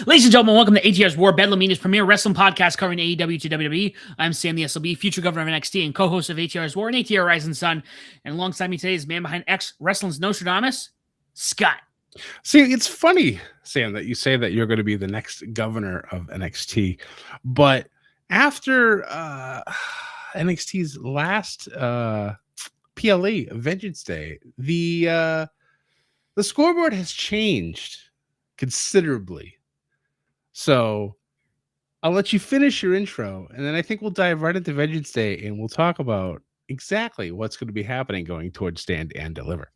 Ladies and gentlemen, welcome to ATR's War Bedlam Media's premier wrestling podcast covering AEW to WWE. I'm Sam the SLB, future governor of NXT and co-host of ATR's War and ATR Rising Sun. And alongside me today is man behind X Wrestling's Nostradamus, Scott. See, it's funny, Sam, that you say that you're going to be the next governor of NXT, but after NXT's last PLE Vengeance Day, the scoreboard has changed considerably. So I'll let you finish your intro, and then I think we'll dive right into Vengeance Day, and we'll talk about exactly what's going to be happening going towards Stand and Deliver.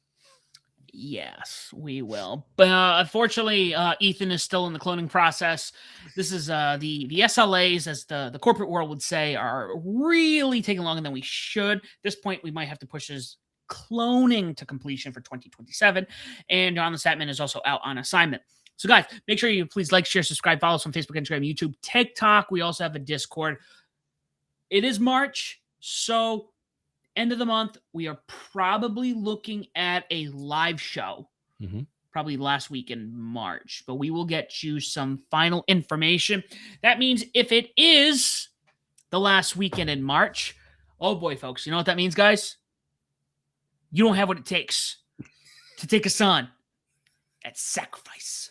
Yes, we will. But unfortunately, Ethan is still in the cloning process. This is the SLAs, as the corporate world would say, are really taking longer than we should. At this point, we might have to push his cloning to completion for 2027. And John the Statman is also out on assignment. So guys, make sure you please like, share, subscribe, follow us on Facebook, Instagram, YouTube, TikTok. We also have a Discord. It is March, so end of the month, we are probably looking at a live show, probably last week in March, but we will get you some final information. That means if it is the last weekend in March, oh boy, folks, you know what that means, guys? You don't have what it takes to take us on at Sacrifice.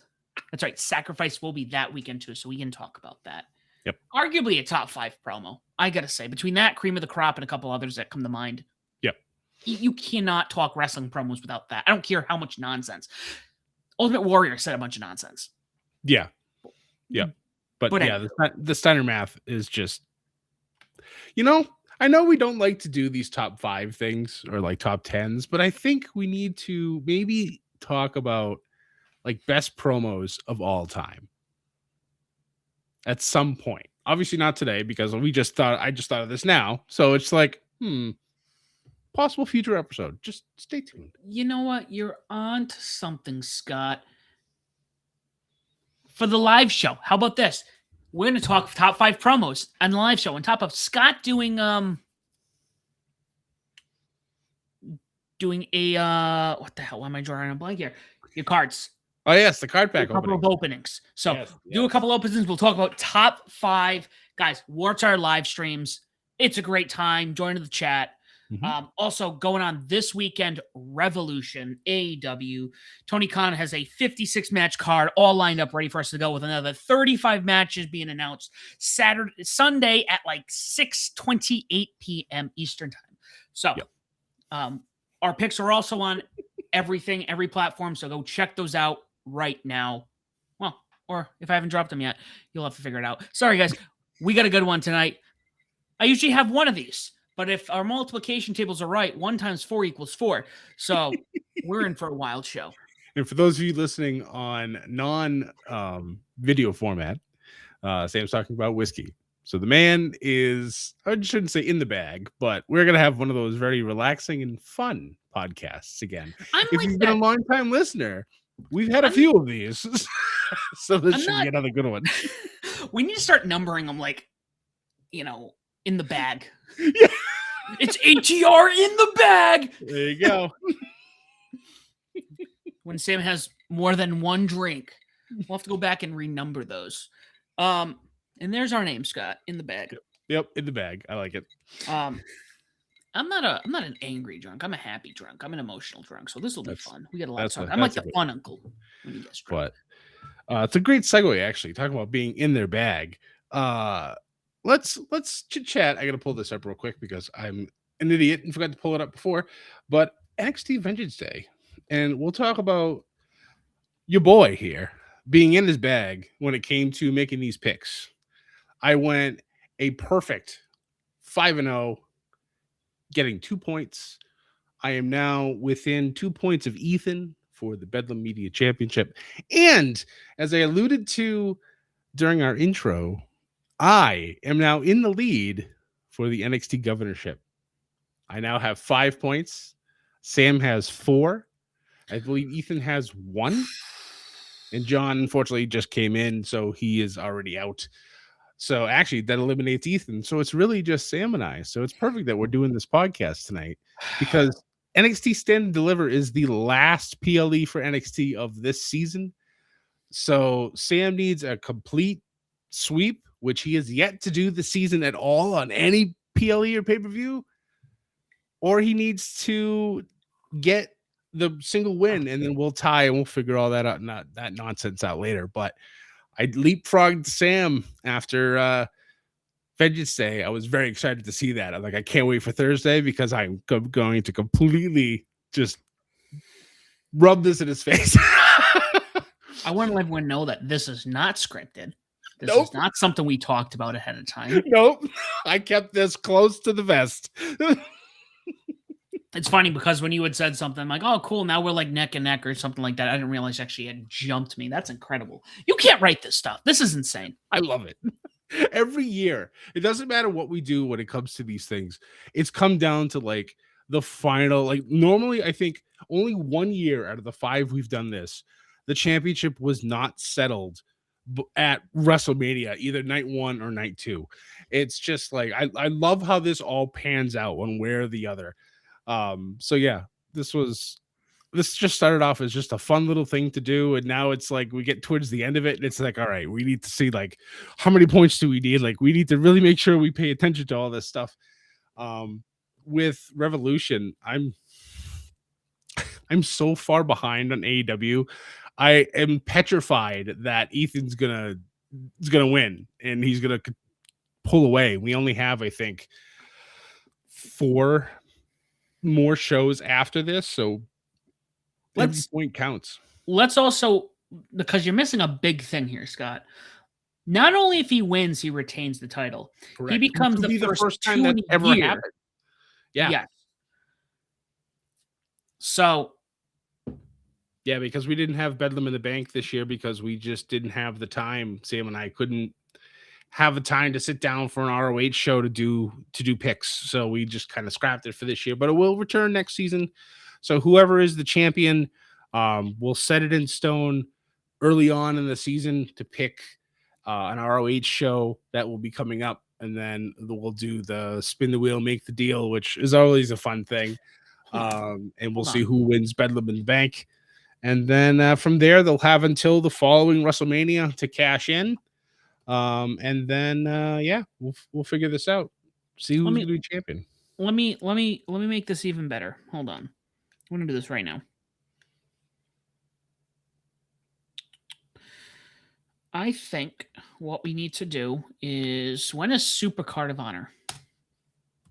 That's right. Sacrifice will be that weekend too, so we can talk about that. Yep. Arguably a top 5 promo, I gotta say. Between that, Cream of the Crop, and a couple others that come to mind. Yep. You cannot talk wrestling promos without that. I don't care how much nonsense. Ultimate Warrior said a bunch of nonsense. Yeah. Yeah. But yeah, anyway. the Steiner math is just, I know we don't like to do these top 5 things or like top 10s, but I think we need to maybe talk about like best promos of all time at some point. Obviously not today, because I just thought of this now. So it's like, possible future episode. Just stay tuned. You know what? You're on to something, Scott. For the live show, how about this? We're going to talk top 5 promos on the live show on top of Scott doing a what the hell? Why am I drawing a blank here? Your cards. Oh yes, the card pack. A couple of openings. So do a couple openings. We'll talk about top 5 guys. Watch our live streams. It's a great time. Join the chat. Also going on this weekend, Revolution, AEW. Tony Khan has a 56 match card all lined up, ready for us to go, with another 35 matches being announced Sunday at like 6:28 p.m. Eastern time. So our picks are also on every platform. So go check those out right now. Well, or if I haven't dropped them yet, you'll have to figure it out. Sorry, guys. We got a good one tonight. I usually have one of these, but if our multiplication tables are right, 1 times 4 equals 4. So we're in for a wild show. And for those of you listening on non-video format, Sam's talking about whiskey. So the man is, I shouldn't say in the bag, but we're going to have one of those very relaxing and fun podcasts again. If you've been a long-time listener, we've had a few of these. So this should be another good one. We need to start numbering them like, in the bag. Yeah. It's ATR in the bag. There you go. When Sam has more than one drink, we'll have to go back and renumber those. And there's our name, Scott, in the bag. Yep, in the bag. I like it. I'm not an angry drunk. I'm a happy drunk. I'm an emotional drunk. So this will be fun. We got a lot of talk. I'm like the fun uncle when he gets drunk. But it's a great segue, actually, talking about being in their bag. Let's chit chat. I got to pull this up real quick because I'm an idiot and forgot to pull it up before. But NXT Vengeance Day, and we'll talk about your boy here being in his bag when it came to making these picks. I went a perfect 5-0, getting 2 points. I am now within 2 points of Ethan for the Bedlam Media Championship. And as I alluded to during our intro, I am now in the lead for the NXT governorship. I now have 5 points. Sam has 4. I believe Ethan has 1. And John, unfortunately, just came in, so he is already out. So actually, that eliminates Ethan. So it's really just Sam and I. So it's perfect that we're doing this podcast tonight, because NXT Stand and Deliver is the last PLE for NXT of this season. So Sam needs a complete sweep, which he has yet to do this season at all on any PLE or pay-per-view, or he needs to get the single win, and then we'll tie and we'll figure all that out, not that nonsense out later. But I leapfrogged Sam after Vengeance Day. I was very excited to see that. I'm like, I can't wait for Thursday because I'm going to completely just rub this in his face. I want to let everyone know that this is not scripted. This Nope. is not something we talked about ahead of time. Nope. I kept this close to the vest. It's funny because when you had said something, I'm like, oh, cool, now we're like neck and neck or something like that. I didn't realize actually had jumped me. That's incredible. You can't write this stuff. This is insane. I love it. Every year, it doesn't matter what we do when it comes to these things. It's come down to like the final, like normally I think only 1 year out of the 5 we've done this, the championship was not settled at WrestleMania, either night 1 or night 2. It's just like I love how this all pans out one way or the other. So yeah, this just started off as just a fun little thing to do, and now it's like we get towards the end of it and it's like, all right, we need to see like how many points do we need, like we need to really make sure we pay attention to all this stuff. With Revolution, I'm so far behind on AEW. I am petrified that Ethan's gonna win and he's gonna pull away. We only have, I think, 4 more shows after this, so every point counts. Let's also, because you're missing a big thing here, Scott. Not only if he wins, he retains the title. Correct. He becomes the first time that ever happened. Yeah. Yes. So. Yeah, because we didn't have Bedlam in the Bank this year because we just didn't have the time. Sam and I couldn't have the time to sit down for an ROH show to do picks. So we just kind of scrapped it for this year, but it will return next season. So whoever is the champion, we'll set it in stone early on in the season to pick an ROH show that will be coming up. And then we'll do the spin the wheel, make the deal, which is always a fun thing. And we'll see who wins Bedlam in the Bank. And then from there, they'll have until the following WrestleMania to cash in. And then yeah, we'll figure this out. See who's gonna be champion. Let me make this even better. Hold on. I'm gonna do this right now. I think what we need to do is, when is Super Card of Honor?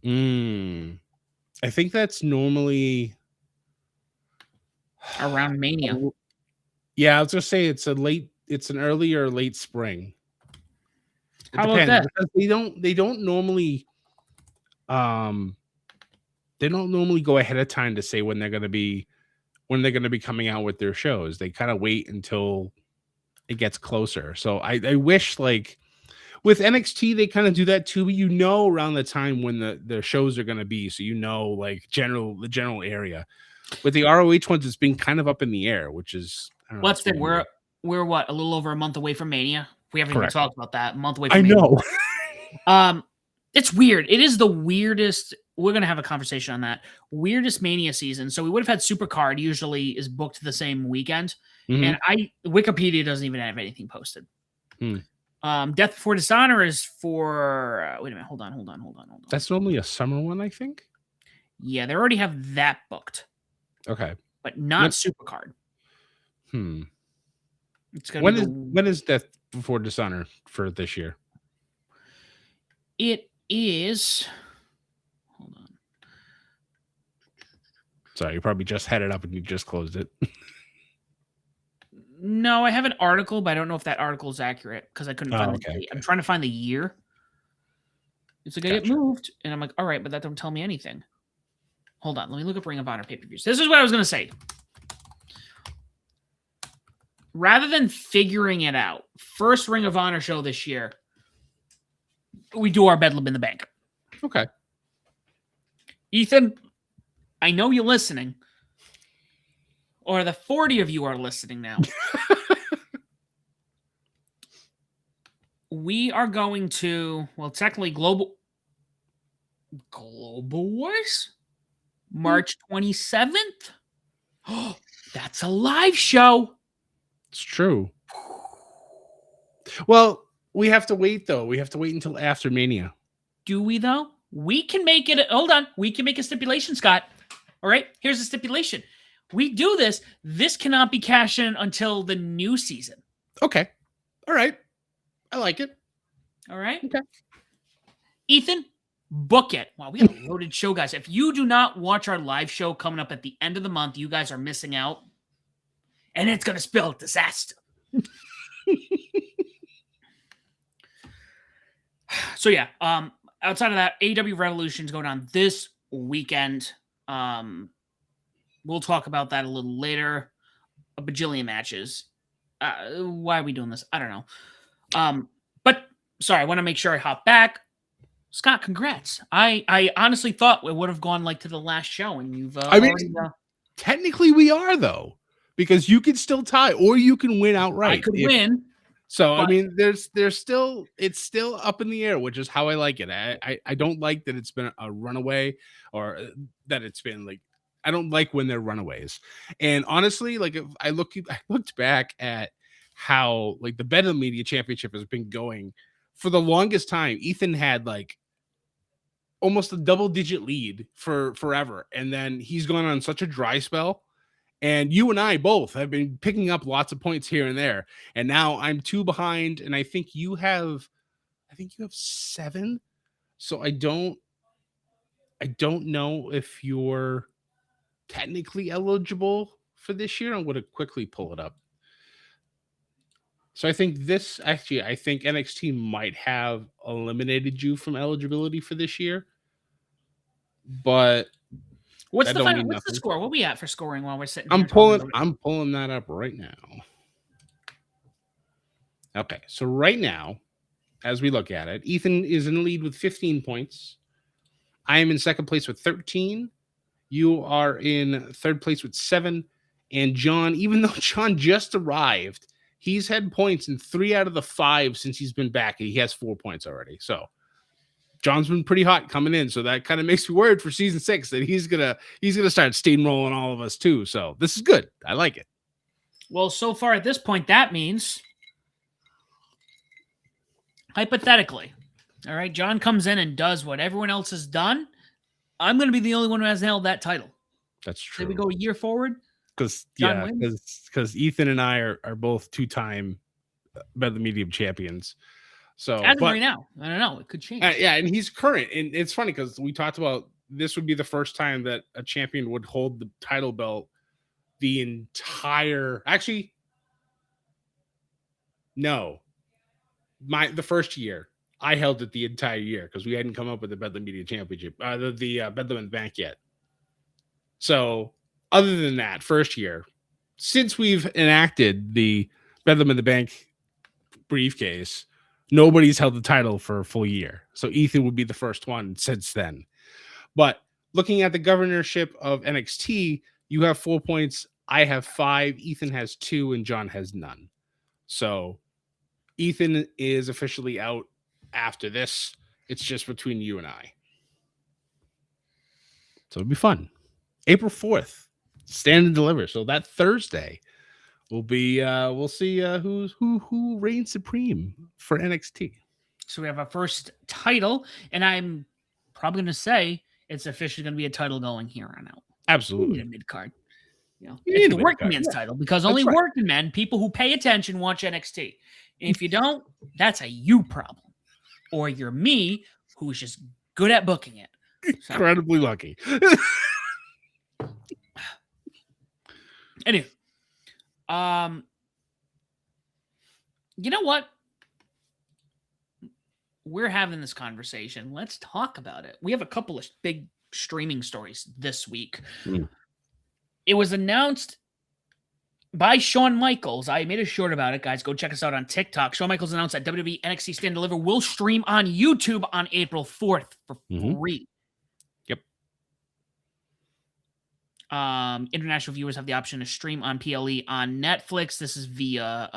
I think that's normally around Mania. Yeah, I was gonna say it's an early or late spring. How about that? Because they don't normally go ahead of time to say when they're gonna be coming out with their shows. They kind of wait until it gets closer. So I wish, like with NXT, they kind of do that too, but around the time when the shows are gonna be, so like the general area. With the ROH ones, it's been kind of up in the air, which is Let's think. We're what, a little over a month away from Mania. We haven't even talked about that. A month away from I Mania. know. It's weird. It is the weirdest. We're gonna have a conversation on that. Weirdest Mania season. So we would have had Supercard, usually is booked the same weekend. And Wikipedia doesn't even have anything posted. Death Before Dishonor is for wait a minute, hold on. That's normally a summer one, I think. Yeah, they already have that booked. Okay. But not Supercard. It's gonna when is Death Before Dishonor for this year? It is. Hold on. Sorry, you probably just had it up and you just closed it. No, I have an article, but I don't know if that article is accurate because I couldn't find the date. I'm trying to find the year. It's like I get moved, and I'm like, all right, but that don't tell me anything. Hold on, let me look up Ring of Honor pay-per-views. This is what I was gonna say. Rather than figuring it out, first Ring of Honor show this year, we do our Bedlam in the Bank. Okay. Ethan, I know you're listening. Or the 40 of you are listening now. We are going to, well, technically Global Wars? March 27th? Oh, that's a live show. It's true. Well, we have to wait though. We have to wait until after Mania. Do we though? We can make it. Hold on. We can make a stipulation, Scott. All right. Here's a stipulation. We do this. This cannot be cashed in until the new season. Okay. All right. I like it. All right. Okay. Ethan, book it. Wow, we got a loaded show, guys. If you do not watch our live show coming up at the end of the month, you guys are missing out. And it's going to spell disaster. So yeah, outside of that, AEW Revolution's going on this weekend. We'll talk about that a little later. A bajillion matches. Why are we doing this? I don't know. But sorry, I want to make sure I hop back. Scott, congrats. I honestly thought it would have gone like to the last show, and you've technically we are though, because you can still tie or you can win outright. I could win. So I mean, there's still, it's still up in the air, which is how I like it. I don't like that it's been a runaway, or that it's been like, I don't like when they're runaways. And honestly, like if I looked back at how like the Better Media Championship has been going for the longest time. Ethan had like almost a double-digit lead for forever, and then he's gone on such a dry spell. And you and I both have been picking up lots of points here and there. And now I'm 2 behind, and I think you have 7. So I don't know if you're technically eligible for this year. I'm going to quickly pull it up. So I think NXT might have eliminated you from eligibility for this year. But what's the score? What are we at for scoring while we're sitting here? I'm pulling that up right now. Okay, so right now, as we look at it, Ethan is in the lead with 15 points. I am in second place with 13. You are in third place with 7. And John, even though John just arrived, he's had points in 3 out of the 5 since he's been back. He has 4 points already. So John's been pretty hot coming in. So that kind of makes me worried for season 6 that he's gonna start steamrolling all of us too. So this is good. I like it. Well, so far at this point, that means hypothetically, all right, John comes in and does what everyone else has done. I'm going to be the only one who has held that title. That's true. Did we go a year forward? Because Ethan and I are both 2-time Better Medium champions. So as of right now, I don't know. It could change. Yeah, and he's current. And it's funny because we talked about this would be the first time that a champion would hold the title belt the entire. Actually, no. The first year I held it the entire year because we hadn't come up with the Bedlam Media Championship, the Bedlam in the Bank yet. So other than that, first year, since we've enacted the Bedlam in the Bank briefcase, nobody's held the title for a full year. So Ethan would be the first one since then. But looking at the governorship of NXT, you have 4 points. I have 5. Ethan has 2 and John has none. So Ethan is officially out after this. It's just between you and I. So it'll be fun. April 4th, Stand and Deliver. So that Thursday will be we'll see who reigns supreme for NXT. So we have our first title, and I'm probably going to say it's officially going to be a title going here on out. Absolutely. A mid card. You know, it's the working man's title because only working men, people who pay attention, watch NXT. And if you don't, that's a you problem. Or you're me, who's just good at booking it. So. Incredibly lucky. Anyway, you know what? We're having this conversation. Let's talk about it. We have a couple of big streaming stories this week. It was announced by Shawn Michaels. I made a short about it, guys. Go check us out on TikTok. Shawn Michaels announced that WWE NXT Stand Deliver will stream on YouTube on April 4th for free. Yep. International viewers have the option to stream on PLE on Netflix. This is via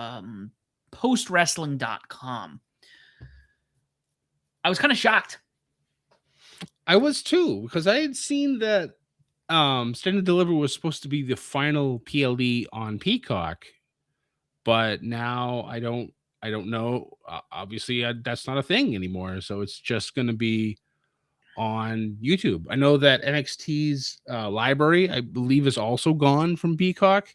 postwrestling.com. I was kind of shocked. I was too, because I had seen that Stand and Deliver was supposed to be the final PLE on Peacock, but now I don't I don't know. Obviously, that's not a thing anymore. So it's just going to be on YouTube. I know that NXT's library, I believe, is also gone from Peacock.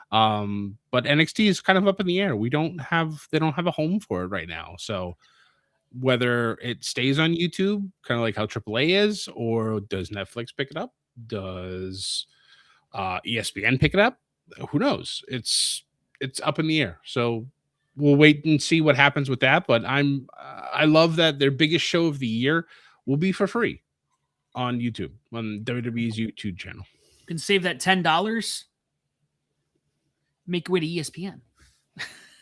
But NXT is kind of up in the air. They don't have a home for it right now. So whether it stays on YouTube, kind of like how AAA is, or does Netflix pick it up? Does ESPN pick it up? Who knows? It's up in the air. So we'll wait and see what happens with that. But I love that their biggest show of the year will be for free on YouTube, on WWE's YouTube channel. You can save that $10, make your way to ESPN.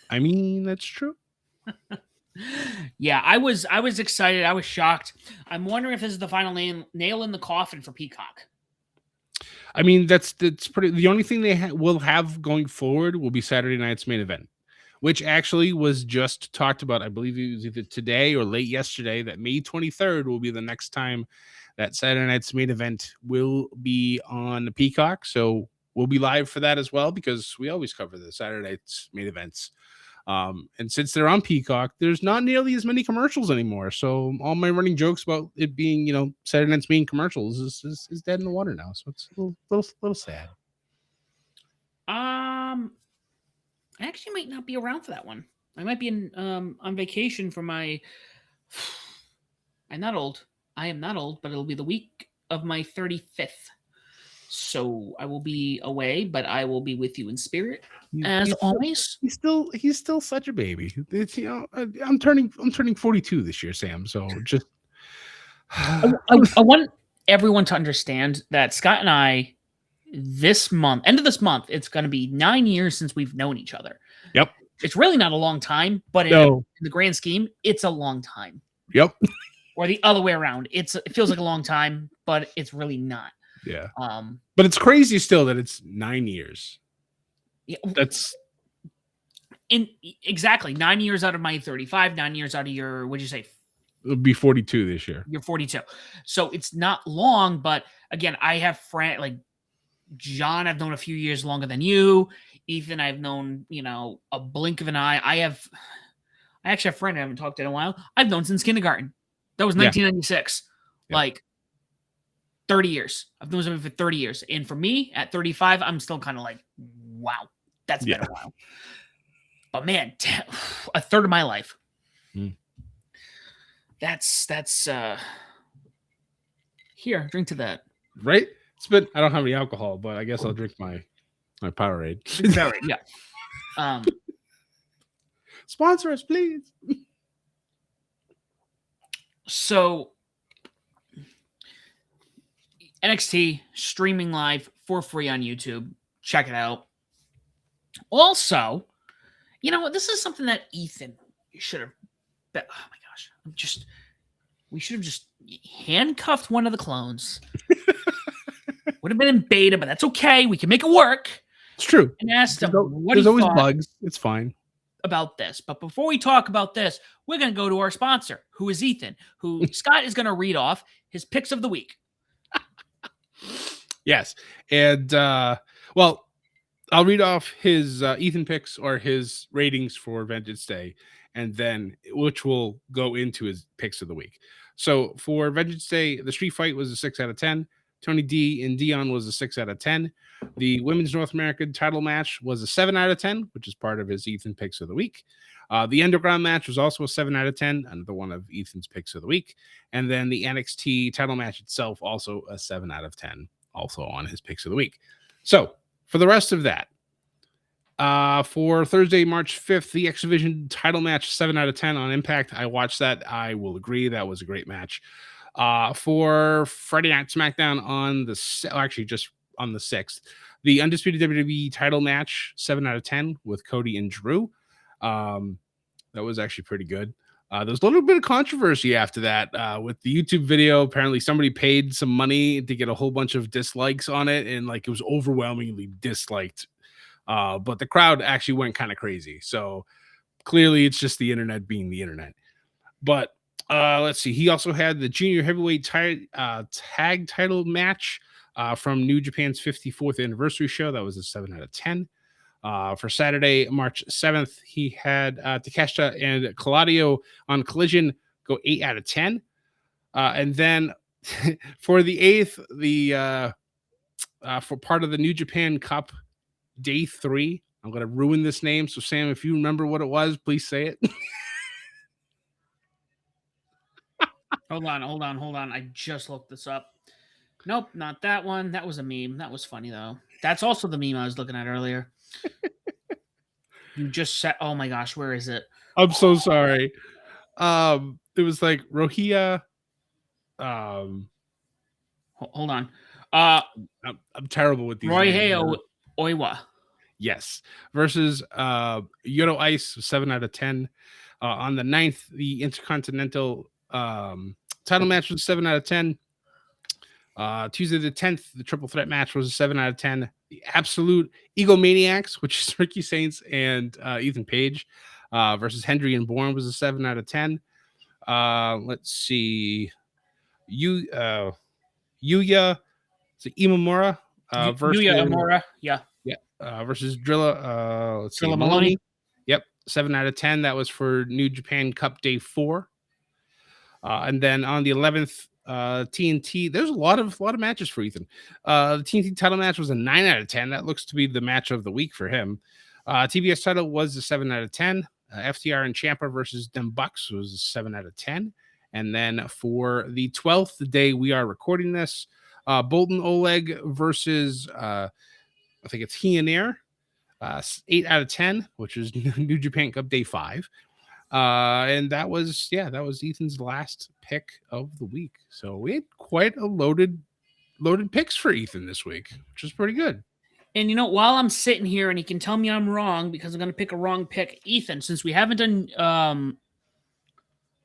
I mean, that's true. Yeah, I was excited. I was shocked. I'm wondering if this is the final nail in the coffin for Peacock. I mean, that's pretty. The only thing they will have going forward will be Saturday night's main event, which actually was just talked about. I believe it was either today or late yesterday that May 23rd will be the next time that Saturday night's main event will be on the Peacock. So we'll be live for that as well, because we always cover the Saturday night's main events. And since they're on Peacock, there's not nearly as many commercials anymore. So all my running jokes about it being, Saturday night's being commercials is dead in the water now. So it's a little sad. I actually might not be around for that one. I might be on vacation for my. I'm not old. I am not old, but it'll be the week of my 35th. So I will be away, but I will be with you in spirit, as always. He's still such a baby. It's, I'm turning 42 this year, Sam. So just I want everyone to understand that Scott and I, this month, end of this month, it's going to be 9 years since we've known each other. Yep. It's really not a long time, but in the grand scheme, it's a long time. Yep. Or the other way around. It feels like a long time, but it's really not. Yeah. But it's crazy still that it's 9 years. Yeah. That's exactly 9 years out of my 35, 9 years out of your, what'd you say? It'll be 42 this year. You're 42. So it's not long, but again, I have friends like John, I've known a few years longer than you. Ethan, I've known, a blink of an eye. I actually have a friend I haven't talked to in a while. I've known since kindergarten. That was 1996. Yeah. Like 30 years. I've known him for 30 years. And for me, at 35, I'm still kind of like, wow, that's been a while. But man, a third of my life. That's here, drink to that. Right? I don't have any alcohol, but I guess I'll drink my Powerade. Powerade, yeah. Sponsor us, please. So NXT streaming live for free on YouTube. Check it out. Also, this is something that Ethan should have. Oh my gosh! We should have just handcuffed one of the clones. Would have been in beta, but that's okay. We can make it work. It's true. And asked him, there's always bugs. It's fine. About this. But before we talk about this, we're going to go to our sponsor, who is Ethan, who Scott is going to read off his picks of the week. Yes. And, well, I'll read off his Ethan picks or his ratings for Vengeance Day, and then which will go into his picks of the week. So for Vengeance Day, the street fight was a 6 out of 10. Tony D and Dion was a 6 out of 10. The women's North American title match was a 7 out of 10, which is part of his Ethan picks of the week. The underground match was also a 7 out of 10, another one of Ethan's picks of the week. And then the NXT title match itself, also a 7 out of 10, also on his picks of the week. So for the rest of that, for Thursday, March 5th, the X Division title match, 7 out of 10 on Impact. I watched that. I will agree that was a great match. For Friday Night SmackDown on just on the 6th, the Undisputed WWE title match, 7 out of 10 with Cody and Drew. That was actually pretty good. There was a little bit of controversy after that with the YouTube video. Apparently somebody paid some money to get a whole bunch of dislikes on it, and it was overwhelmingly disliked. But the crowd actually went kind of crazy. So clearly it's just the internet being the internet. But let's see. He also had the junior heavyweight tag title match from New Japan's 54th anniversary show. That was a 7 out of 10. For Saturday, March 7th, he had Takeshita and Claudio on Collision go 8 out of 10. And then for the 8th, for part of the New Japan Cup Day 3, I'm going to ruin this name. So, Sam, if you remember what it was, please say it. Hold on. I just looked this up. Nope, not that one. That was a meme. That was funny though. That's also the meme I was looking at earlier. You just said, oh my gosh, where is it? I'm so sorry. It was like Rohia. Hold on. I'm terrible with these names. Roihei Oiwa. Yes. Versus Yodo Ice, 7 out of 10. On the 9th, the Intercontinental title match was 7 out of 10. Tuesday the 10th, the triple threat match was a 7 out of 10. The Absolute Egomaniacs, which is Ricky Saints and Ethan Page, versus Hendry and Bourne, was a 7 out of 10. Let's see. Yuya Imamura versus Yuya Amora. Yeah. Versus Drilla. Let's see. Drilla Maloney. Yep. 7 out of 10. That was for New Japan Cup Day 4. And then on the 11th, TNT. There's a lot of matches for Ethan. The TNT title match was a 9 out of 10. That looks to be the match of the week for him. TBS title was a 7 out of 10. FTR and Ciampa versus Them Bucks was a 7 out of 10. And then for the 12th, the day we are recording this, Bolton Oleg versus I think it's He and Air, 8 out of 10, which is New Japan Cup Day 5. And that was Ethan's last pick of the week. So we had quite a loaded picks for Ethan this week, which is pretty good. And while I'm sitting here and he can tell me I'm wrong because I'm going to pick a wrong pick, Ethan, since we haven't done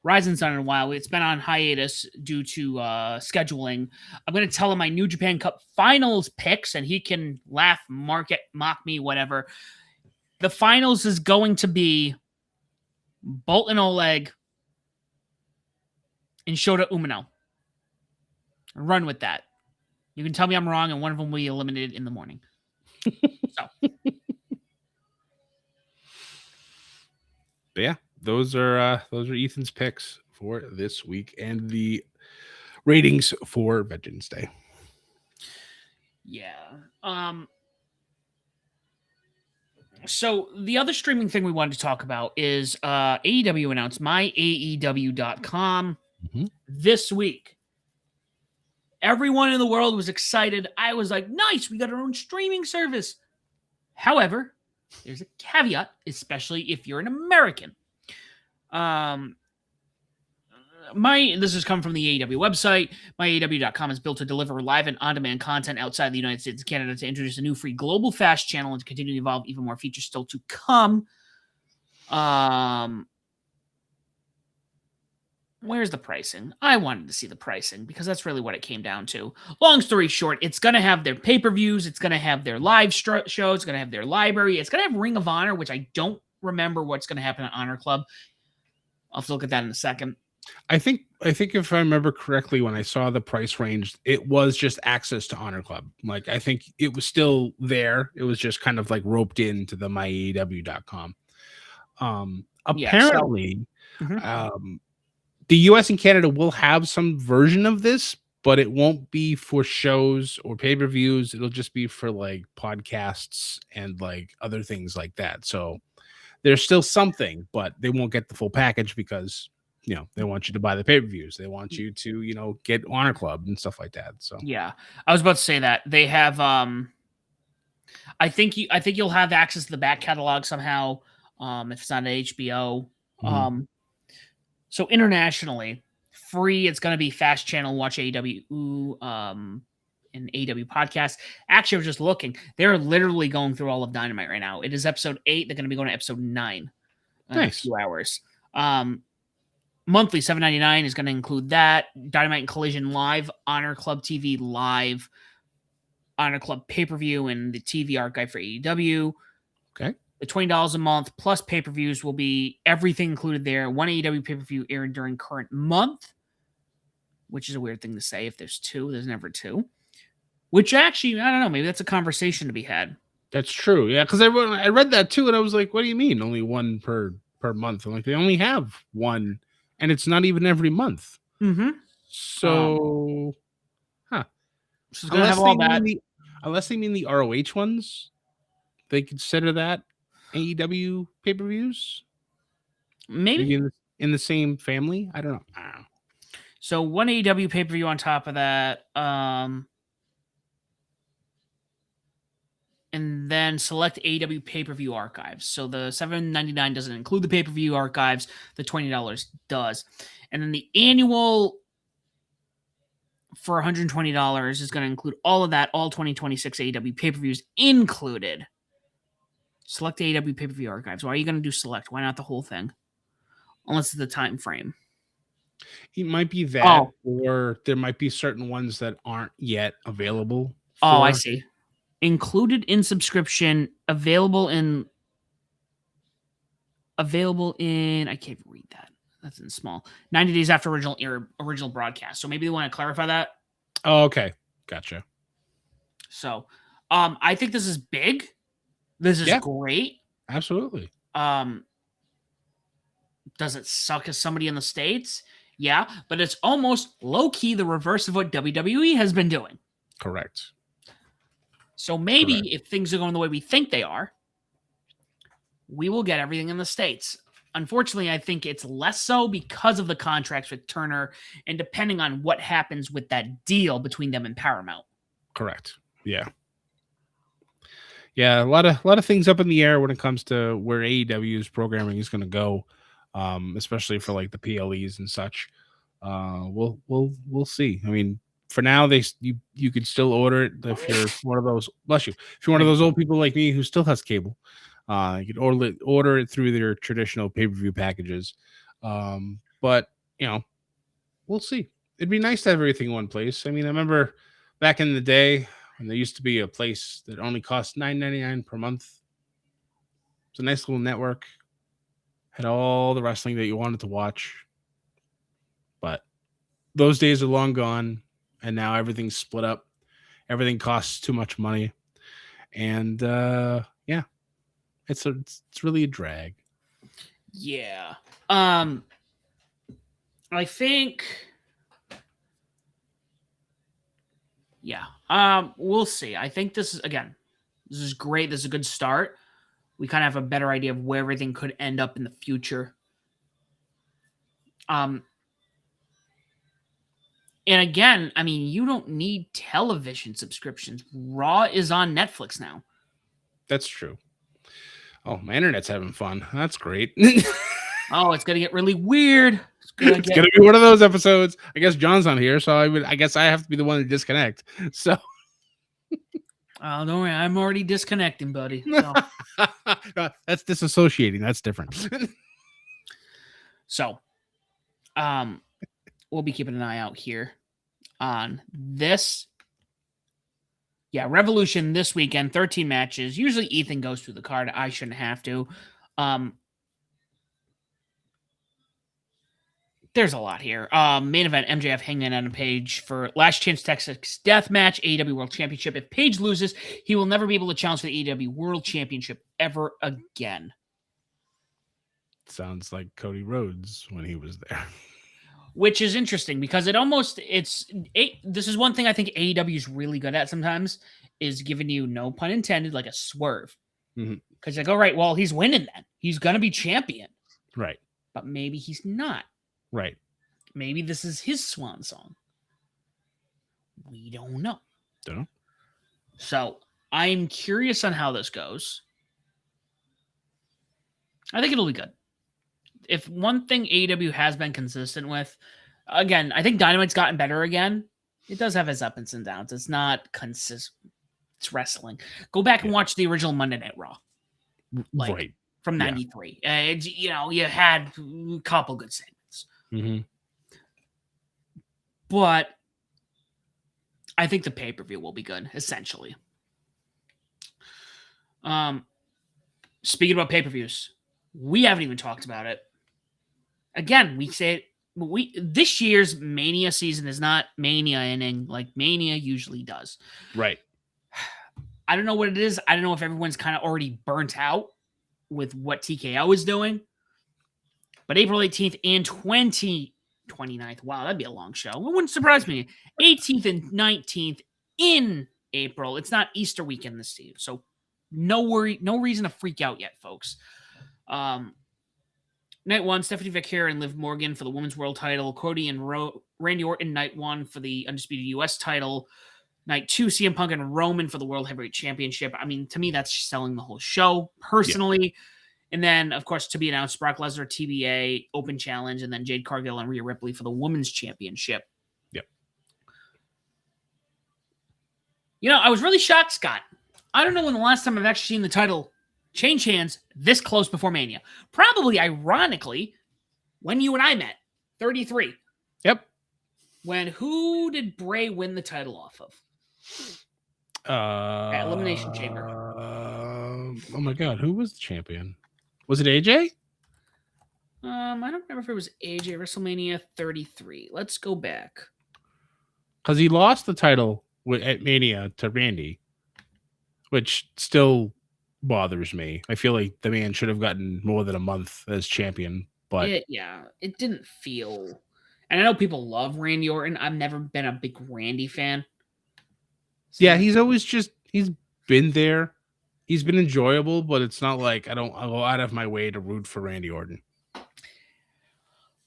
Rising Sun in a while, it's been on hiatus due to scheduling. I'm going to tell him my New Japan Cup finals picks and he can laugh, mock me, whatever. The finals is going to be Bolton Oleg and Shota Umino. Run with that. You can tell me I'm wrong, and one of them will be eliminated in the morning. So, but yeah, those are Ethan's picks for this week and the ratings for Veterans Day. Yeah. So the other streaming thing we wanted to talk about is AEW announced myaew.com this week. Everyone in the world was excited. I was like, nice, we got our own streaming service. However, there's a caveat, especially if you're an American. This has come from the AEW website. MyAEW.com is built to deliver live and on-demand content outside the United States and Canada to introduce a new free global fast channel and to continue to evolve even more features still to come. Where's the pricing? I wanted to see the pricing because that's really what it came down to. Long story short, it's going to have their pay-per-views. It's going to have their live shows. It's going to have their library. It's going to have Ring of Honor, which I don't remember what's going to happen at Honor Club. I'll have to look at that in a second. I think if I remember correctly, when I saw the price range, it was just access to Honor Club. Like, I think it was still there. It was just kind of like roped into the myaew.com. Apparently, the US and Canada will have some version of this, but it won't be for shows or pay-per-views. It'll just be for like podcasts and like other things like that. So there's still something, but they won't get the full package because they want you to buy the pay-per-views. They want you to, get Honor Club and stuff like that. So yeah, I was about to say that they have. I think you'll have access to the back catalog somehow. If it's on HBO. So internationally, free. It's going to be Fast Channel. Watch AEW. And AEW podcast. Actually, I was just looking. They're literally going through all of Dynamite right now. It is episode 8. They're going to be going to episode 9 in a few hours. Monthly $7.99 is going to include that. Dynamite and Collision live, Honor Club TV live, Honor Club pay-per-view, and the TV archive for AEW. Okay. The $20 a month plus pay-per-views will be everything included there. One AEW pay-per-view aired during current month, which is a weird thing to say. If there's 2, there's never 2. Which actually, I don't know, maybe that's a conversation to be had. That's true. Yeah, because I read that too, and I was like, "What do you mean only one per month?" I'm like, they only have one, and it's not even every month. Mm-hmm. So, huh? So it's gonna have Unless all they mean that. the ROH ones, they consider that AEW pay-per-views. Maybe Maybe. in the same family. I don't know. So one AEW pay-per-view on top of that. And then select AEW pay-per-view archives. So the $7.99 doesn't include the pay-per-view archives. The $20 does. And then the annual for $120 is going to include all of that, all 2026 AEW pay-per-views included. Select AEW pay-per-view archives. Why are you going to do select? Why not the whole thing? Unless it's the time frame. It might be that, Oh, or there might be certain ones that aren't yet available I for. see. Included in subscription, available in I can't read that. That's in small. 90 days after original broadcast. So maybe they want to clarify that. Oh, okay, gotcha. So, I think this is big. This is Yeah, great. absolutely. Does it suck as somebody in the States? Yeah, but it's almost low key the reverse of what WWE has been doing. Correct. So maybe Correct. if things are going the way we think they are, we will get everything in the States. Unfortunately, I think it's less so because of the contracts with Turner and depending on what happens with that deal between them and Paramount. Correct. Yeah. Yeah, a lot of things up in the air when it comes to where AEW's programming is going to go, especially for like the PLEs and such. We'll see. I mean, for now, you could still order it if you're one of those. Bless you. If you're one of Thank those you. old people like me who still has cable, you could order it through their traditional pay per view packages. But you know, we'll see. It'd be nice to have everything in one place. I mean, I remember back in the day when there used to be a place that only cost $9.99 per month. It's a nice little network. Had all the wrestling that you wanted to watch. But those days are long gone, and now everything's split up. Everything costs too much money. And yeah, it's really a drag. Yeah. I think yeah. We'll see. I think this is great. This is a good start. We kind of have a better idea of where everything could end up in the future. Um and again, I mean, you don't need television subscriptions. Raw is on Netflix now. That's true. Oh, my internet's having fun. That's great. Oh, it's gonna get really weird. It's gonna be one of those episodes. I guess John's not here, so I guess I have to be the one to disconnect. So Oh, don't worry, I'm already disconnecting, buddy. So, that's disassociating. That's different. so we'll be keeping an eye out here on this. Yeah, Revolution this weekend, 13 matches. Usually Ethan goes through the card. I shouldn't have to. There's a lot here. Main event, MJF Hangman on a Page for Last Chance Texas Death Match, AEW World Championship. If Page loses, he will never be able to challenge for the AEW World Championship ever again. Sounds like Cody Rhodes when he was there. Which is interesting because this is one thing I think AEW is really good at sometimes is giving you, no pun intended, like a swerve. Because like, all right, well, he's winning then. He's going to be champion. Right. But maybe he's not. Right. Maybe this is his swan song. We don't know. Don't know. So I'm curious on how this goes. I think it'll be good. If one thing AEW has been consistent with, again, I think Dynamite's gotten better again. It does have its ups and downs. It's not consistent. It's wrestling. Go back and watch the original Monday Night Raw. Right. From 93. Yeah. You had a couple good segments. Mm-hmm. But I think the pay-per-view will be good, essentially. Speaking about pay-per-views, we haven't even talked about it. Again, we say this year's Mania season is not Mania inning like Mania usually does. Right. I don't know what it is. I don't know if everyone's kind of already burnt out with what TKO is doing. But April 18th and 29th. Wow, that'd be a long show. It wouldn't surprise me. 18th and 19th in April. It's not Easter weekend this year. So no reason to freak out yet, folks. Night 1, Stephanie Vacquer and Liv Morgan for the Women's World title. Cody and Randy Orton, Night 1 for the Undisputed US title. Night 2, CM Punk and Roman for the World Heavyweight Championship. I mean, to me, that's selling the whole show, personally. Yeah. And then, of course, to be announced, Brock Lesnar, TBA, Open Challenge, and then Jade Cargill and Rhea Ripley for the Women's Championship. Yep. You know, I was really shocked, Scott. I don't know when the last time I've actually seen the title change hands this close before Mania. Probably, ironically, when you and I met, 33. Yep. Who did Bray win the title off of? At Elimination Chamber. Oh my God, who was the champion? Was it AJ? I don't remember if it was AJ. WrestleMania 33. Let's go back. Because he lost the title at Mania to Randy, which still bothers me. I feel like the man should have gotten more than a month as champion. But it didn't feel. And I know people love Randy Orton. I've never been a big Randy fan. So yeah, he's been there. He's been enjoyable, but it's not like I'll go out of my way to root for Randy Orton.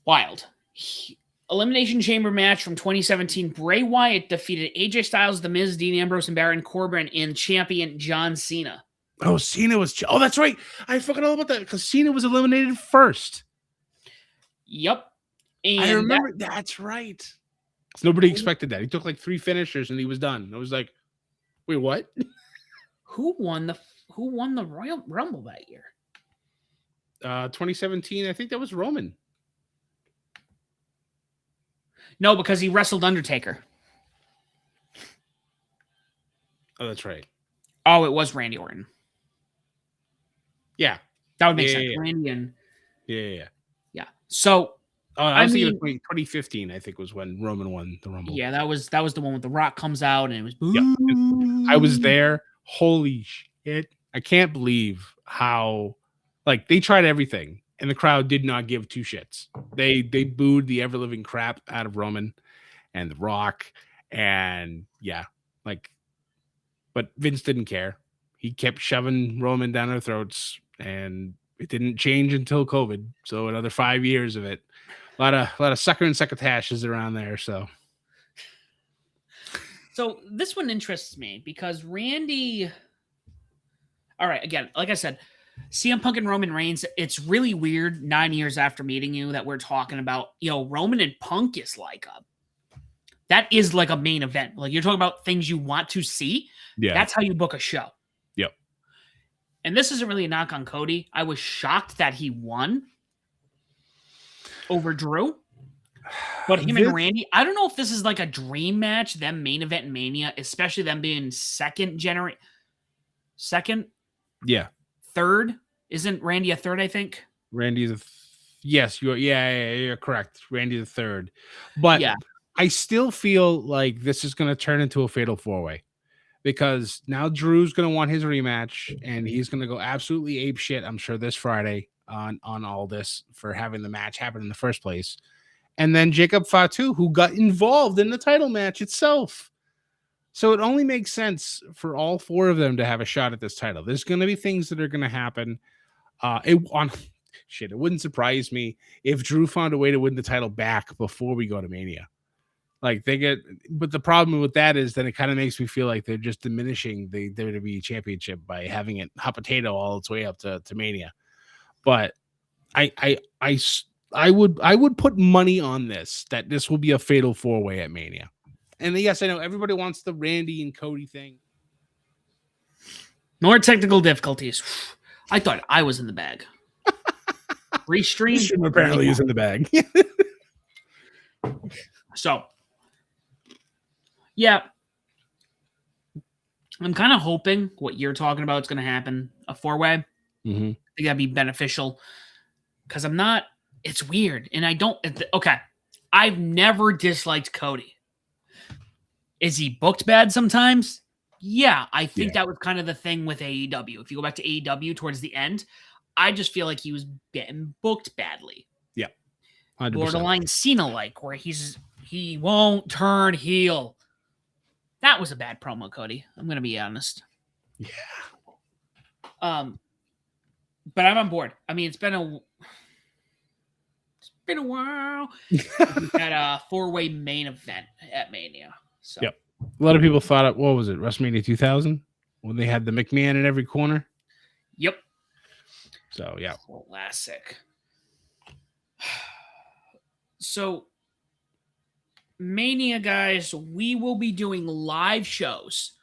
Wild. Elimination Chamber match from 2017. Bray Wyatt defeated AJ Styles, The Miz, Dean Ambrose, and Baron Corbin in champion John Cena. Oh, Cena was... Oh, that's right. I forgot all about that because Cena was eliminated first. Yep. And I remember. That's right. Nobody expected that. He took like 3 finishers and he was done. I was like, wait, what? Who won the Royal Rumble that year? 2017. I think that was Roman. No, because he wrestled Undertaker. Oh, that's right. Oh, it was Randy Orton. Yeah. That would make sense. Yeah. Randy and... Yeah. So... I was thinking of 2015, I think, was when Roman won the Rumble. Yeah, that was the one with The Rock comes out and it was... Yep. I was there. Holy shit. I can't believe how... Like, they tried everything, and the crowd did not give 2 shits. They booed the ever-living crap out of Roman and The Rock, and yeah, like... But Vince didn't care. He kept shoving Roman down their throats, and it didn't change until COVID. So another 5 years of it. A lot of sucker and succotashes around there. So this one interests me because Randy. All right, again, like I said, CM Punk and Roman Reigns. It's really weird 9 years after meeting you that we're talking about. Roman and Punk is like a main event. Like you're talking about things you want to see. Yeah, that's how you book a show. Yep. And this isn't really a knock on Cody. I was shocked that he won over Drew. But him and Randy, I don't know if this is like a dream match, them main event in Mania, especially them being second. Yeah. Third. Isn't Randy a third, I think? Randy's yes, you're correct. Randy the third. But yeah. I still feel like this is going to turn into a fatal 4-way. Because now Drew's going to want his rematch, and he's going to go absolutely ape shit, I'm sure, this Friday on all this for having the match happen in the first place. And then Jacob Fatu, who got involved in the title match itself. So it only makes sense for all 4 of them to have a shot at this title. There's going to be things that are going to happen. It wouldn't surprise me if Drew found a way to win the title back before we go to Mania. Like but the problem with that is that it kind of makes me feel like they're just diminishing the WWE Championship by having it hot potato all its way up to Mania. But I would put money on this that this will be a fatal 4-way at Mania. And yes, I know everybody wants the Randy and Cody thing. More technical difficulties. I thought I was in the bag. Restream apparently is in the bag. So. Yeah, I'm kind of hoping what you're talking about is going to happen, a 4-way. Mm-hmm. I think that'd be beneficial because it's weird. And I've never disliked Cody. Is he booked bad sometimes? Yeah, I think Yeah, that was kind of the thing with AEW. If you go back to AEW towards the end, I just feel like he was getting booked badly. yeah, 100%. Borderline Cena like, where he won't turn heel. That was a bad promo, Cody. I'm gonna be honest. Yeah. Um, but I'm on board. I mean, it's been a while. We had a 4-way main event at Mania. So Yep. A lot of people thought it. What was it? WrestleMania 2000 when they had the McMahon in every corner. yep. So yeah. Classic. So Mania guys, we will be doing live shows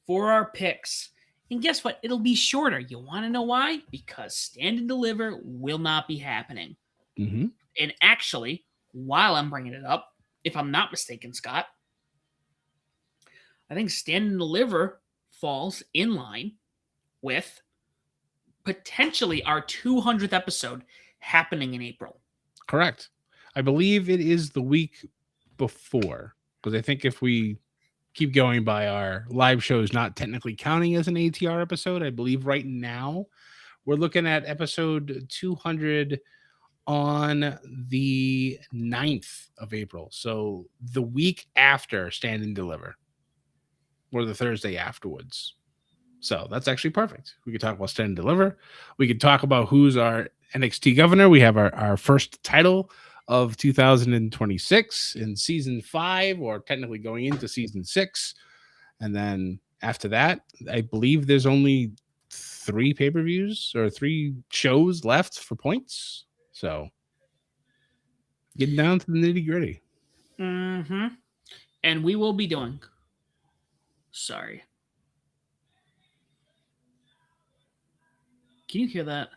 for our picks. And guess what? It'll be shorter. You want to know why? Because Stand and Deliver will not be happening. Mm-hmm. And actually, while I'm bringing it up, if I'm not mistaken, Scott, I think Stand and Deliver falls in line with potentially our 200th episode happening in April. Correct. I believe it is the week before, because I think if we keep going by our live shows not technically counting as an ATR episode, I believe right now we're looking at episode 200 on the 9th of April. So the week after Stand and Deliver, or the Thursday afterwards. So that's actually perfect. We could talk about Stand and Deliver. We could talk about who's our NXT governor. We have our first title of 2026 in season 5, or technically going into season 6. And then after that, I believe there's only 3 pay-per-views or 3 shows left for points. So getting down to the nitty-gritty. Mm-hmm. And we will be doing. Sorry. Can you hear that?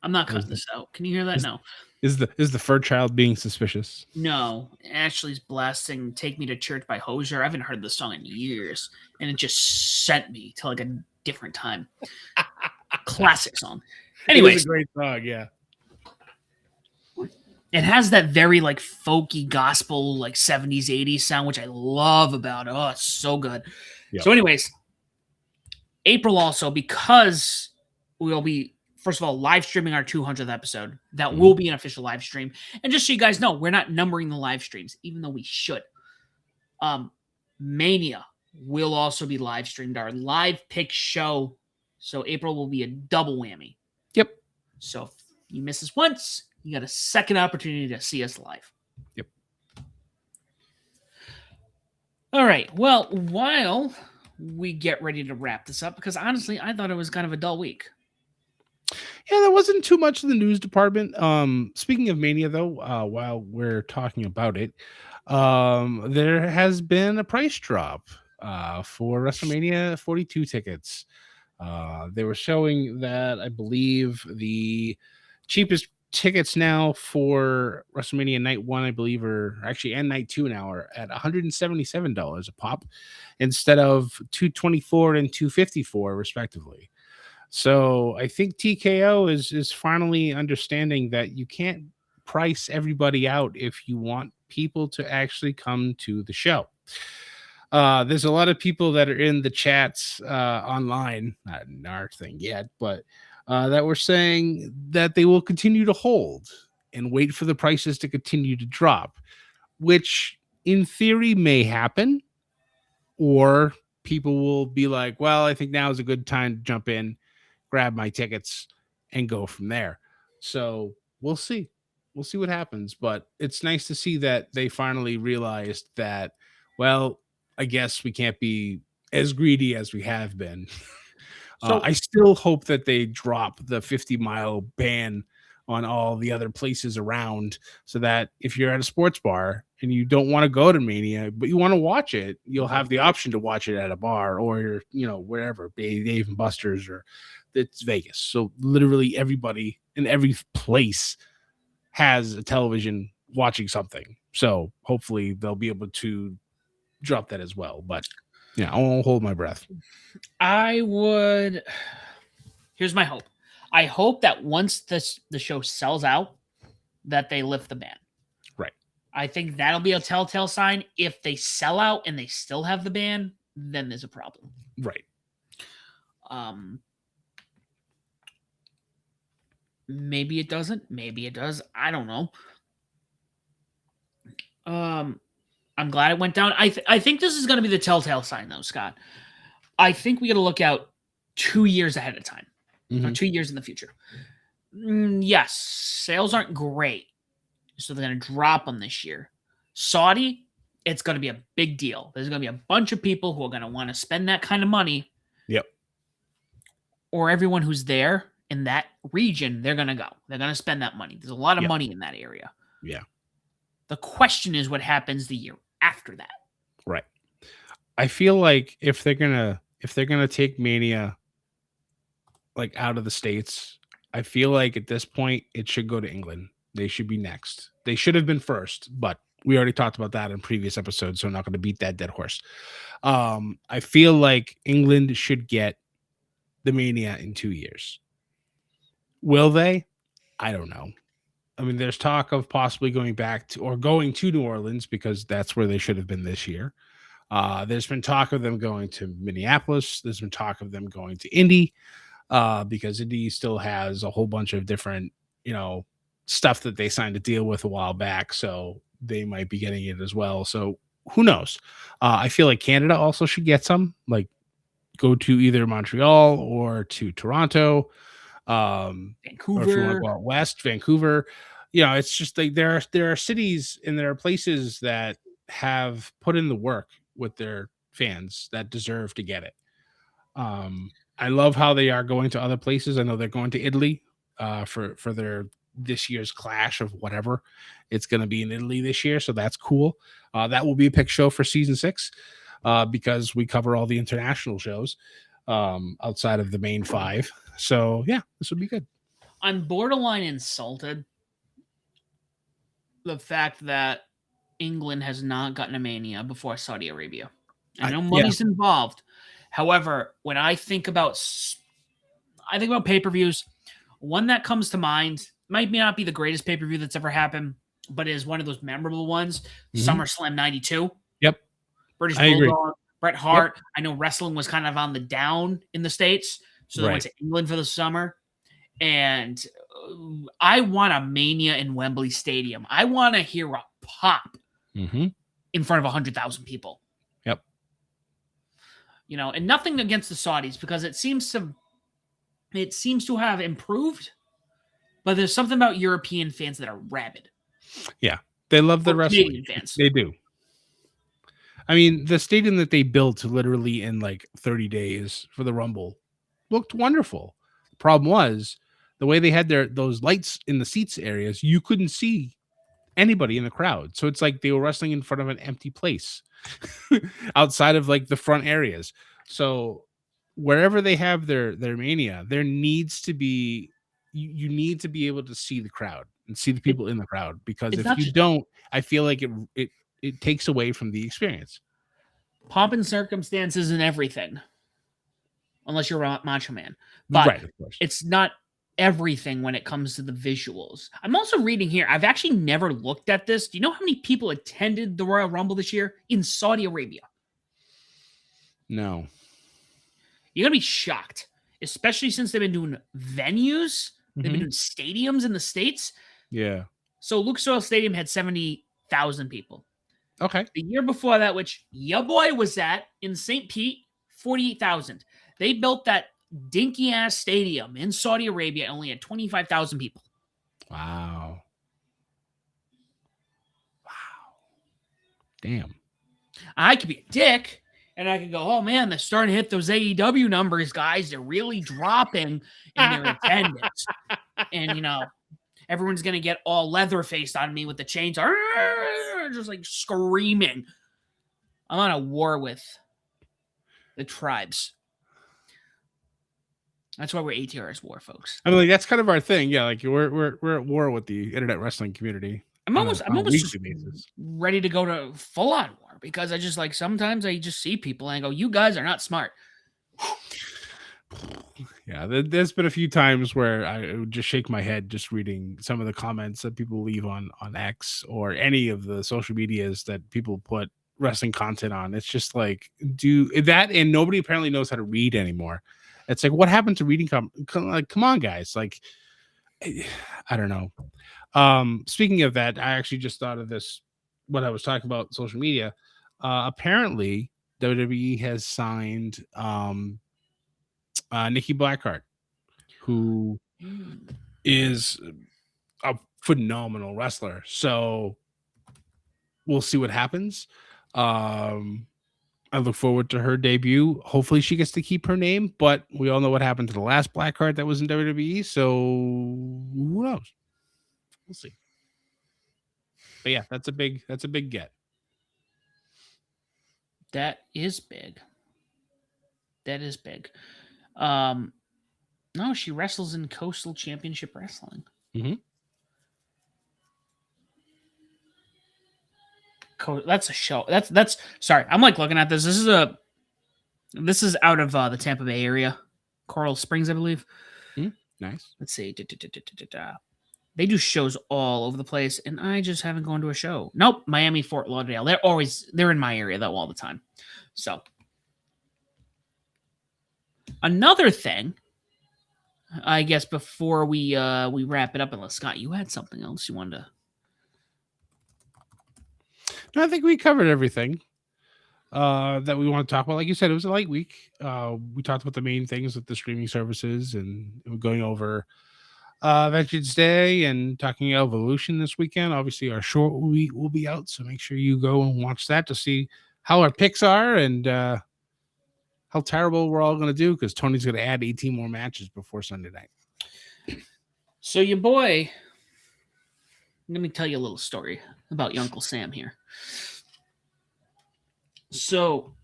I'm not cutting this out. Can you hear that? No. Is the fur child being suspicious? No. Ashley's blasting Take Me to Church by Hozier. I haven't heard this song in years. And it just sent me to like a different time. Classic song. Anyways. It's a great song, yeah. It has that very like folky gospel, like 70s, 80s sound, which I love about it. Oh, it's so good. Yep. So, anyways, April also, because we'll be, first of all, live streaming our 200th episode. That will be an official live stream. And just so you guys know, we're not numbering the live streams, even though we should. Mania will also be live streamed, our live pick show. So April will be a double whammy. Yep. So if you miss us once, you got a second opportunity to see us live. Yep. All right. Well, while we get ready to wrap this up, because honestly, I thought it was kind of a dull week. Yeah, there wasn't too much in the news department. Speaking of Mania, though, while we're talking about it, there has been a price drop for WrestleMania 42 tickets. They were showing that I believe the cheapest tickets now for WrestleMania Night 1, I believe, are actually, and Night 2 now are at $177 a pop instead of $224 and $254 respectively. So I think TKO is finally understanding that you can't price everybody out if you want people to actually come to the show. There's a lot of people that are in the chats online, not in our thing yet, but that were saying that they will continue to hold and wait for the prices to continue to drop, which in theory may happen, or people will be like, well, I think now is a good time to jump in, grab my tickets, and go from there. So we'll see. We'll see what happens. But it's nice to see that they finally realized that, well, I guess we can't be as greedy as we have been. So I still hope that they drop the 50-mile ban on all the other places around, so that if you're at a sports bar and you don't want to go to Mania, but you want to watch it, you'll have the option to watch it at a bar or, wherever, Dave and Buster's, or it's Vegas. So literally everybody in every place has a television watching something. So hopefully they'll be able to drop that as well. But yeah, I won't hold my breath. Here's my hope. I hope that once the show sells out, that they lift the ban. Right. I think that'll be a telltale sign. If they sell out and they still have the ban, then there's a problem. Right. Um, maybe it doesn't. Maybe it does. I don't know. I'm glad it went down. I think this is going to be the telltale sign, though, Scott. I think we got to look out 2 years ahead of time, or Mhm. 2 years in the future. Yes, sales aren't great, so they're going to drop them this year. Saudi, it's going to be a big deal. There's going to be a bunch of people who are going to want to spend that kind of money. Yep. Or everyone who's there in that region, they're going to go. They're going to spend that money. There's a lot of Yep. money in that area. Yeah. The question is what happens the year after that. Right. I feel like if they're gonna take Mania like out of the States, I feel like at this point it should go to England. They should be next. They should have been first, but we already talked about that in previous episodes, so I'm not going to beat that dead horse. I feel like England should get the Mania in 2 years. Will they? I don't know. I mean, there's talk of possibly going back to or going to New Orleans because that's where they should have been this year. There's been talk of them going to Minneapolis. There's been talk of them going to Indy because Indy still has a whole bunch of different, stuff that they signed a deal with a while back. So they might be getting it as well. So who knows? I feel like Canada also should get some, like go to either Montreal or to Toronto. Or if you want to Vancouver. go out west, Vancouver. It's just like there are cities and there are places that have put in the work with their fans that deserve to get it. I love how they are going to other places. I know they're going to Italy for their this year's clash of whatever it's going to be in Italy this year, so that's cool. That will be a pick show for season 6 because we cover all the international shows outside of the main 5. So yeah, this would be good. I'm borderline insulted the fact that England has not gotten a Mania before Saudi Arabia. I know money's involved. However, when I think about pay-per-views, one that comes to mind might not be the greatest pay-per-view that's ever happened, but is one of those memorable ones. SummerSlam 92. Yep. British I agree. Bulldog, Bret Hart. I know wrestling was kind of on the down in the States, so they went to England for the summer. And I want a Mania in Wembley Stadium. I want to hear a pop in front of 100,000 people. Yep. And nothing against the Saudis because it seems to have improved, but there's something about European fans that are rabid. Yeah, they love the wrestling. Canadian fans. They do. I mean, the stadium that they built literally in like 30 days for the Rumble looked wonderful. The problem was the way they had those lights in the seats areas, you couldn't see anybody in the crowd. So it's like they were wrestling in front of an empty place outside of like the front areas. So wherever they have their Mania, there needs to be you need to be able to see the crowd and see the people in the crowd, because if you don't, I feel like it takes away from the experience. Pomp and circumstance isn't everything, unless you're a Macho Man. But right, of course. It's not everything when it comes to the visuals. I'm also reading here. I've actually never looked at this. Do you know how many people attended the Royal Rumble this year in Saudi Arabia? No. You're going to be shocked, especially since they've been doing venues. They've been doing stadiums in the States. Yeah. So Lucas Oil Stadium had 70,000 people. Okay. The year before that, which your boy was at in St. Pete, 48,000. They built that dinky ass stadium in Saudi Arabia, only had 25,000 people. Wow. Damn. I could be a dick and I could go, oh man, they're starting to hit those AEW numbers, guys. They're really dropping in their attendance. And, everyone's going to get all leather faced on me with the chains, just like screaming. I'm on a war with the tribes. That's why we're ATR's war, folks. I mean, like, that's kind of our thing. Yeah, like we're at war with the internet wrestling community. I'm almost just ready to go to full on war, because I just sometimes I just see people and I go, you guys are not smart. Yeah, there's been a few times where I would just shake my head just reading some of the comments that people leave on X or any of the social medias that people put wrestling content on. It's just like do that, and nobody apparently knows how to read anymore. It's like what happened to reading? Like, come on, guys! Like, I don't know. Speaking of that, I actually just thought of this. What I was talking about social media. Apparently, WWE has signed Nikki Blackheart, who is a phenomenal wrestler. So we'll see what happens. I look forward to her debut. Hopefully, she gets to keep her name, but we all know what happened to the last Blackheart that was in WWE. So who knows? We'll see. But yeah, that's a big get. That is big. That is big. No, she wrestles in Coastal Championship Wrestling. Mm-hmm. That's a show. That's sorry. I'm like looking at this. This is out of the Tampa Bay area, Coral Springs, I believe. Nice. Let's see. They do shows all over the place, and I just haven't gone to a show. Nope, Miami, Fort Lauderdale. They're in my area though all the time. So another thing, I guess before we wrap it up, unless Scott, you had something else you wanted to. No, I think we covered everything that we want to talk about. Like you said, it was a light week. We talked about the main things with the streaming services and going over Veterans Day and talking Evolution this weekend. Obviously, our short week will be out, so make sure you go and watch that to see how our picks are and how terrible we're all going to do, because Tony's going to add 18 more matches before Sunday night. So your boy, let me tell you a little story about your Uncle Sam here. So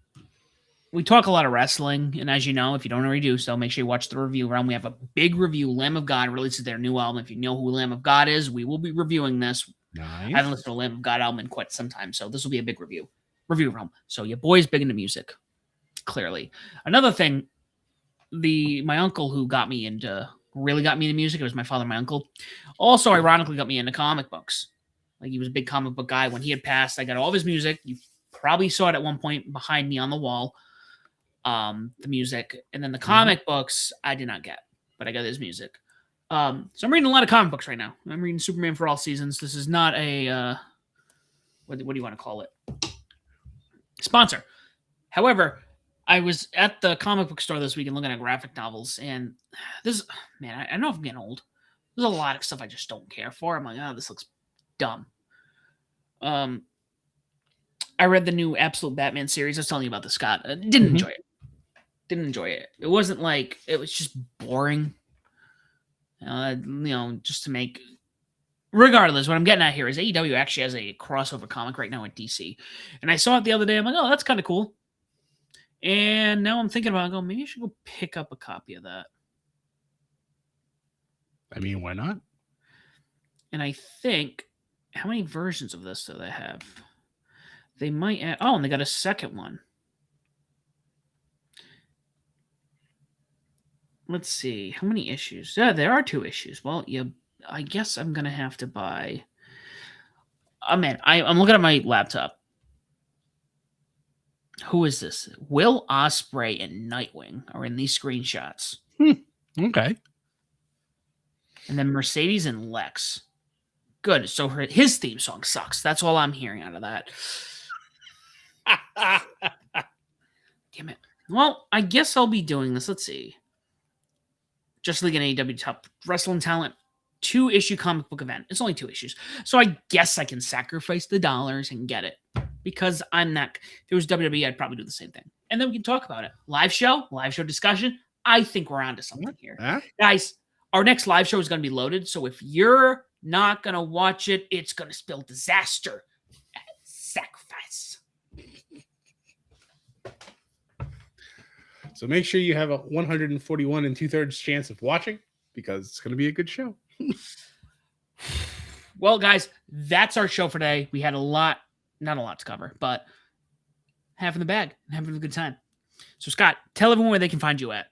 we talk a lot of wrestling, and as you know, if you don't already do so, make sure you watch the review round. We have a big review. Lamb of God releases their new album. If you know who Lamb of God is, we will be reviewing this. Nice. I haven't listened to a Lamb of God album in quite some time, so this will be a big review round. So your boy's big into music, clearly. Another thing, my uncle who really got me into music, it was my father, my uncle, also ironically got me into comic books. Like, he was a big comic book guy. When he had passed, I got all of his music. You probably saw it at one point behind me on the wall. The music, and then the comic books I did not get, but I got his music. So I'm reading a lot of comic books right now. I'm reading Superman for All Seasons. This is not a what do you want to call it? Sponsor. However, I was at the comic book store this weekend looking at graphic novels, and this, man, I know I'm getting old. There's a lot of stuff I just don't care for. I'm like, oh, this looks dumb. I read the new Absolute Batman series. I was telling you about this, Scott. Didn't enjoy it. Didn't enjoy it. It wasn't like, it was just boring. Just to make. Regardless, what I'm getting at here is AEW actually has a crossover comic right now at DC. And I saw it the other day. I'm like, oh, that's kind of cool. And now I'm thinking about maybe I should go pick up a copy of that. I mean, why not? And I think, how many versions of this do they have? They might add, and they got a second one. Let's see. How many issues? Yeah, there are 2 issues. Well, I guess I'm going to have to buy. Oh, man, I'm looking at my laptop. Who is this? Will Ospreay and Nightwing are in these screenshots. Okay. And then Mercedes and Lex. Good. So his theme song sucks. That's all I'm hearing out of that. Damn it. Well, I guess I'll be doing this. Let's see. Just League and AEW Top Wrestling Talent 2-issue comic book event. It's only 2 issues. So I guess I can sacrifice the dollars and get it. Because I'm not. If it was WWE, I'd probably do the same thing. And then we can talk about it. Live show discussion. I think we're on to something here. Guys, our next live show is going to be loaded. So if you're not going to watch it, it's going to spell disaster and sacrifice. So make sure you have a 141 2/3 chance of watching, because it's going to be a good show. Well, guys, that's our show for today. We had not a lot to cover, but half in the bag and having a good time. So, Scott, tell everyone where they can find you at.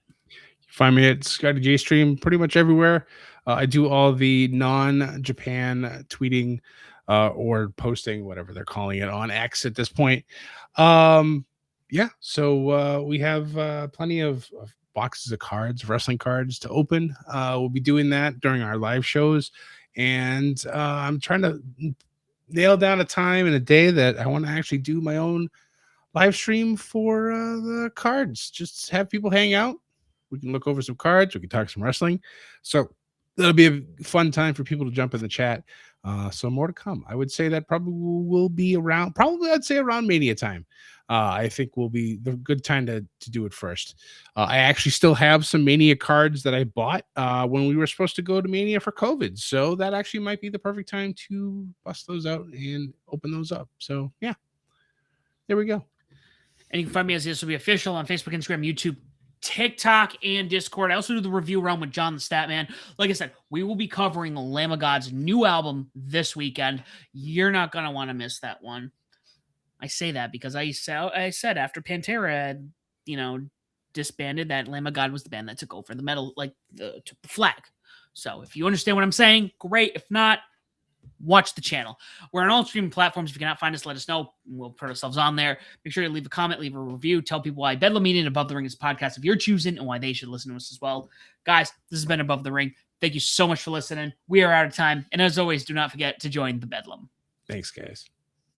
Find me at Scotty J Stream pretty much everywhere. I do all the non-Japan tweeting or posting, whatever they're calling it, on X at this point. Um, yeah, so we have plenty of boxes of cards, wrestling cards to open. We'll be doing that during our live shows, and I'm trying to nail down a time and a day that I want to actually do my own live stream for the cards. Just have people hang out. We can look over some cards. We can talk some wrestling. So that'll be a fun time for people to jump in the chat. So more to come. I would say that probably will be around. Probably I'd say around Mania time. I think will be the good time to do it first. I actually still have some Mania cards that I bought when we were supposed to go to Mania for COVID. So that actually might be the perfect time to bust those out and open those up. So yeah, there we go. And you can find me as This Will Be Official on Facebook, Instagram, YouTube, TikTok, and Discord. I also do the review realm with John the Statman. Like I said, we will be covering Lamb of God's new album this weekend. You're not going to want to miss that one. I say that because I said after Pantera had, disbanded, that Lamb of God was the band that took over the metal, took the flag. So if you understand what I'm saying, great. If not, watch the channel. We're on all streaming platforms. If you cannot find us, let us know. We'll put ourselves on there. Make sure to leave a comment, leave a review, tell people why Bedlam Media and Above the Ring is a podcast if you're choosing and why they should listen to us as well. Guys, this has been Above the Ring. Thank you so much for listening. We are out of time. And as always, do not forget to join the Bedlam. Thanks, guys.